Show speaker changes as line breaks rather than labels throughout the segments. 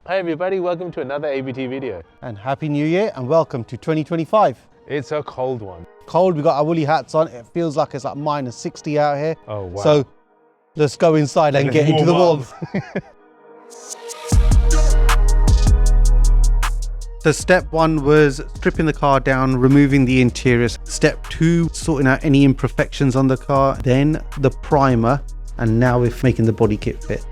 Hi everybody, welcome to another ABT video.
And Happy New Year and welcome to 2025.
It's a cold one.
Cold, we got our woolly hats on. It feels like it's like minus 60 out here.
Oh wow.
So let's go inside and get into the warmth. So step one was stripping the car down, removing the interiors. Step two, sorting out any imperfections on the car. Then the primer, and now we're making the body kit fit.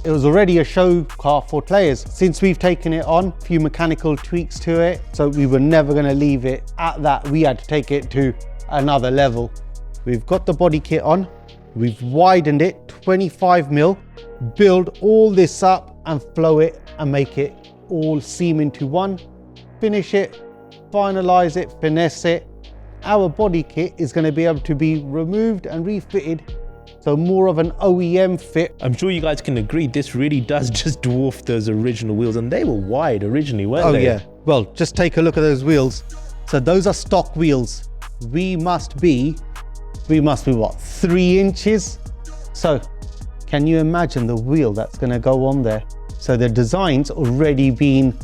It was already a show car for players. Since we've taken it on, a few mechanical tweaks to it, so we were never going to leave it at that. We had to take it to another level. We've got the body kit on, we've widened it 25mm, build all this up and flow it and make it all seam into one, finish it, finalize it, finesse it. Our body kit is going to be able to be removed and refitted, so more of an OEM fit.
I'm sure you guys can agree this really does just dwarf those original wheels, and they were wide originally, weren't they?
Oh yeah, well just take a look at those wheels. So those are stock wheels. We must be what, 3 inches? So can you imagine the wheel that's going to go on there? So the design's already been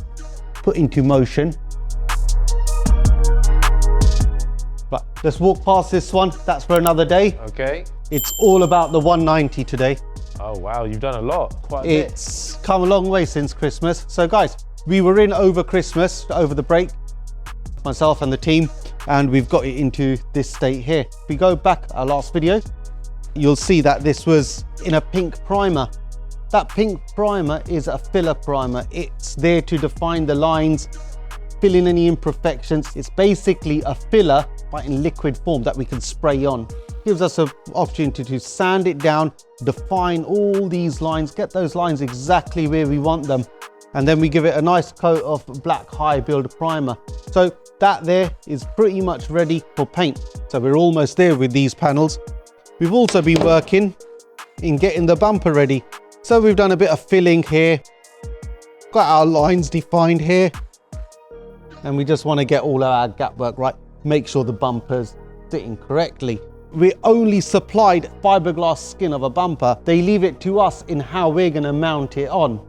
put into motion. But let's walk past this one. That's for another day.
Okay.
It's all about the 190 today.
Oh wow, you've done a lot, quite a bit.
It's come a long way since Christmas. So guys, we were in over Christmas, over the break, myself and the team, and we've got it into this state here. If we go back our last video, you'll see that this was in a pink primer. That pink primer is a filler primer. It's there to define the lines, fill in any imperfections. It's basically a filler, but in liquid form that we can spray on. Gives us an opportunity to sand it down, define all these lines, get those lines exactly where we want them. And then we give it a nice coat of black high build primer. So that there is pretty much ready for paint. So we're almost there with these panels. We've also been working in getting the bumper ready. So we've done a bit of filling here, got our lines defined here, and we just want to get all our gap work right, make sure the bumper's sitting correctly. We only supplied fiberglass skin of a bumper. They leave it to us in how we're going to mount it on.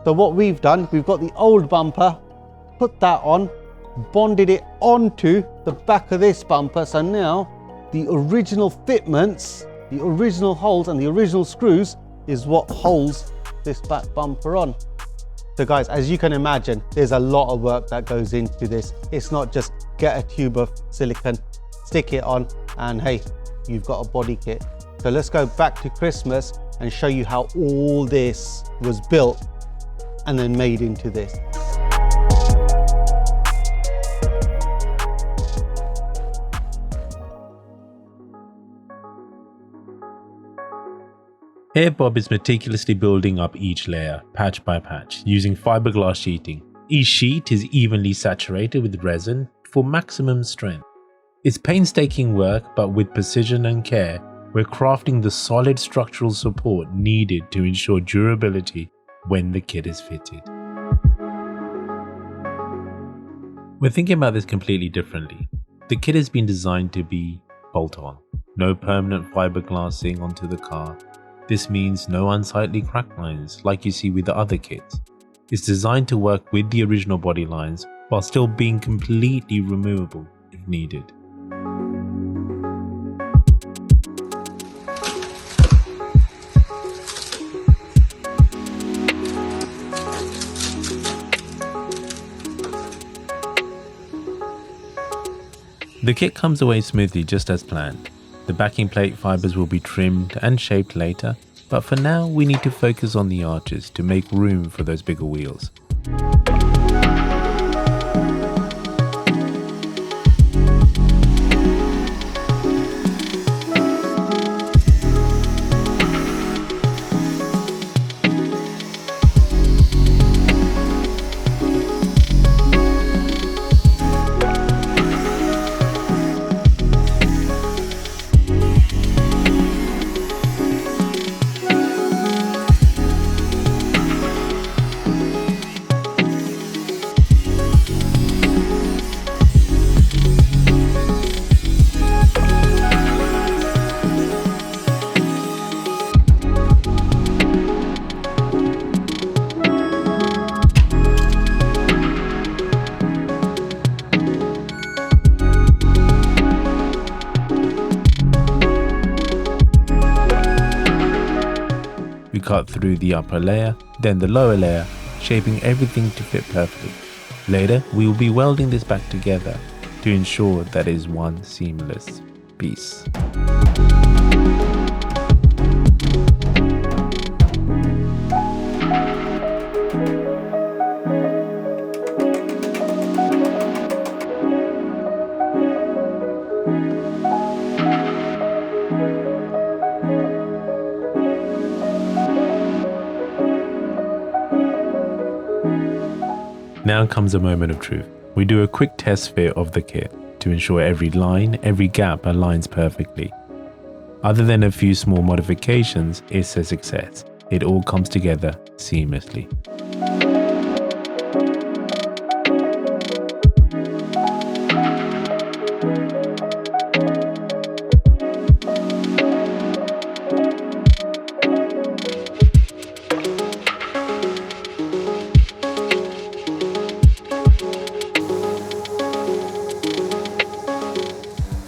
So what we've done, we've got the old bumper, put that on, bonded it onto the back of this bumper. So now the original fitments, the original holes and the original screws is what holds this back bumper on. So guys, as you can imagine, there's a lot of work that goes into this. It's not just get a tube of silicone, stick it on, and hey, you've got a body kit. So let's go back to Christmas and show you how all this was built and then made into this.
Here Bob is meticulously building up each layer, patch by patch, using fiberglass sheeting. Each sheet is evenly saturated with resin for maximum strength. It's painstaking work, but with precision and care, we're crafting the solid structural support needed to ensure durability when the kit is fitted. We're thinking about this completely differently. The kit has been designed to be bolt-on, no permanent fiberglassing onto the car. This means no unsightly crack lines like you see with the other kits. It's designed to work with the original body lines while still being completely removable if needed. The kit comes away smoothly just as planned. The backing plate fibers will be trimmed and shaped later, but for now we need to focus on the arches to make room for those bigger wheels. cut through the upper layer, then the lower layer, shaping everything to fit perfectly. Later, we will be welding this back together to ensure that it is one seamless piece. Now comes a moment of truth. We do a quick test fit of the kit to ensure every line, every gap aligns perfectly. Other than a few small modifications, it's a success. It all comes together seamlessly.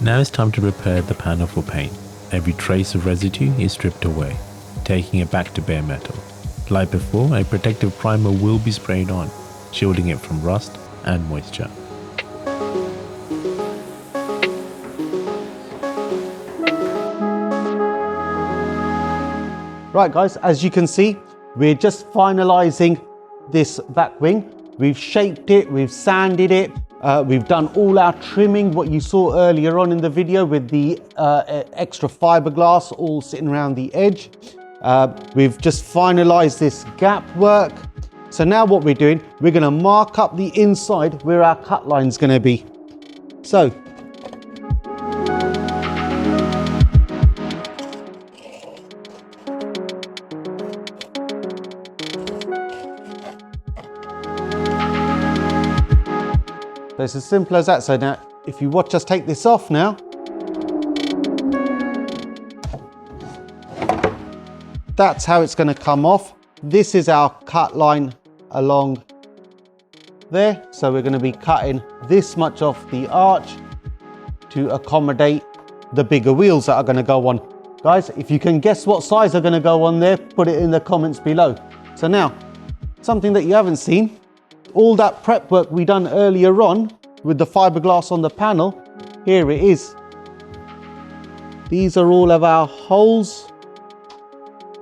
Now it's time to prepare the panel for paint. Every trace of residue is stripped away, taking it back to bare metal. Like before, a protective primer will be sprayed on, shielding it from rust and moisture.
Right guys, as you can see, we're just finalizing this back wing. We've shaped it, we've sanded it, we've done all our trimming, what you saw earlier on in the video with the extra fiberglass all sitting around the edge. We've just finalized this gap work. So now what we're doing, we're gonna mark up the inside where our cut line's gonna be. So, it's as simple as that. So now, if you watch us take this off now, that's how it's going to come off. This is our cut line along there. So we're going to be cutting this much off the arch to accommodate the bigger wheels that are going to go on. Guys, if you can guess what size are going to go on there, put it in the comments below. So now, something that you haven't seen, all that prep work we done earlier on with the fiberglass on the panel, here it is. These are all of our holes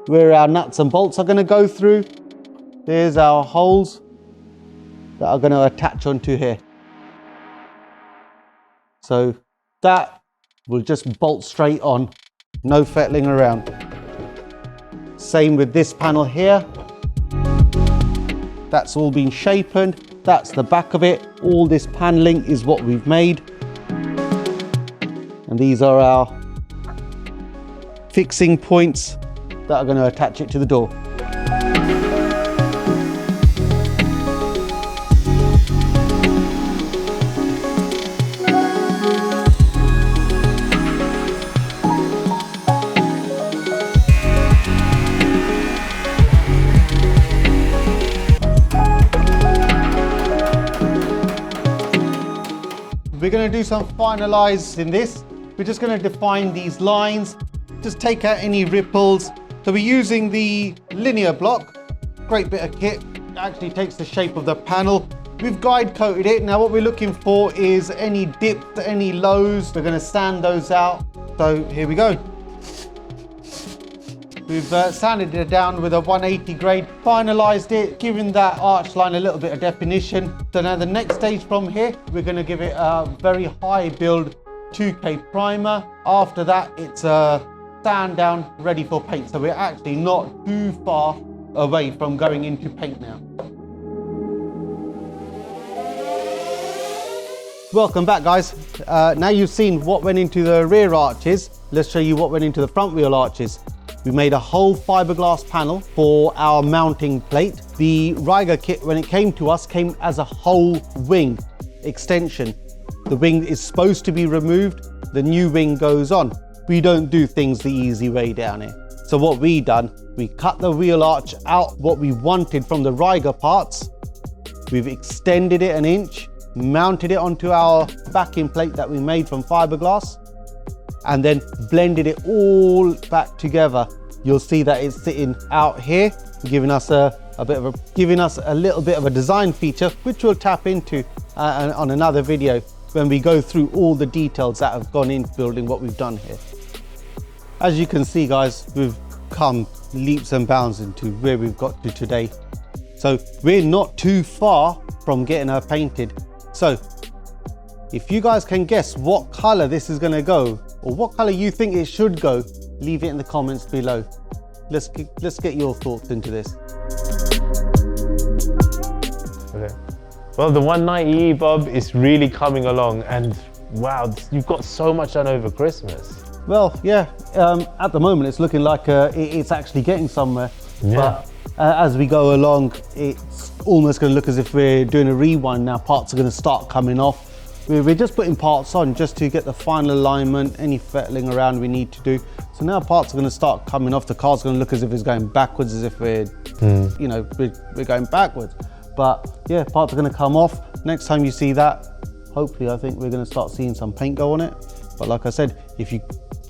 where our nuts and bolts are going to go through. There's our holes that are going to attach onto here. So that will just bolt straight on, no fettling around. Same with this panel here. That's all been shapen. That's the back of it. All this paneling is what we've made. And these are our fixing points that are going to attach it to the door. We're going to do some finalizing in this. We're just going to define these lines, just take out any ripples. So we're using the linear block, great bit of kit, it actually takes the shape of the panel. We've guide coated it. Now what we're looking for is any dips, any lows. We're going to sand those out. So here we go. We've sanded it down with a 180 grade, finalized it, giving that arch line a little bit of definition. So now the next stage from here, we're going to give it a very high build 2K primer. After that, it's a sand down, ready for paint. So we're actually not too far away from going into paint now. Welcome back, guys. Now you've seen what went into the rear arches. Let's show you what went into the front wheel arches. We made a whole fiberglass panel for our mounting plate. The Riga kit, when it came to us, came as a whole wing extension. The wing is supposed to be removed, the new wing goes on. We don't do things the easy way down here. So what we done, we cut the wheel arch out what we wanted from the Riga parts. We've extended it 1 inch, mounted it onto our backing plate that we made from fiberglass, and then blended it all back together you'll see that it's sitting out here, giving us a little bit of a design feature, which we'll tap into on another video when we go through all the details that have gone into building what we've done here. As you can see, guys, we've come leaps and bounds into where we've got to today. So we're not too far from getting her painted. So if you guys can guess what color this is going to go, or what color you think it should go, leave it in the comments below. Let's get your thoughts into this.
Okay. Well, the 190E, Bob, is really coming along, and wow, you've got so much done over Christmas.
Well, yeah, at the moment it's looking like it's actually getting somewhere.
Yeah.
But as we go along, it's almost going to look as if we're doing a rewind now. Parts are going to start coming off. We're just putting parts on just to get the final alignment, any fettling around we need to do. So now parts are going to start coming off. The car's going to look as if it's going backwards, as if we're, you know, we're going backwards. But yeah, parts are going to come off. Next time you see that, hopefully I think we're going to start seeing some paint go on it. But like I said, if you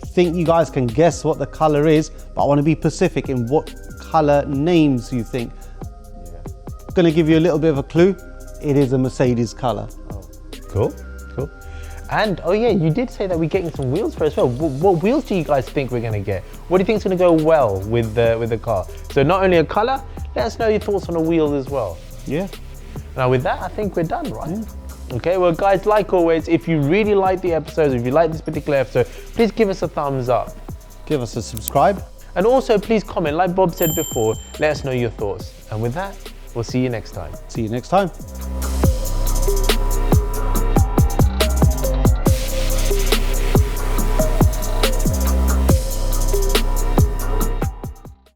think you guys can guess what the color is, but I want to be specific in what color names you think. Yeah. Going to give you a little bit of a clue. It is a Mercedes color.
Oh, cool, cool. And oh yeah, you did say that we're getting some wheels for it as well. What wheels do you guys think we're going to get? What do you think is going to go well with the car? So not only a color, let us know your thoughts on the wheels as well.
Yeah.
Now with that, I think we're done, right? Yeah. Okay, well guys, like always, if you really like the episodes, if you like this particular episode, please give us a thumbs up.
Give us a subscribe.
And also please comment, like Bob said before, let us know your thoughts. And with that, we'll see you next time.
See you next time.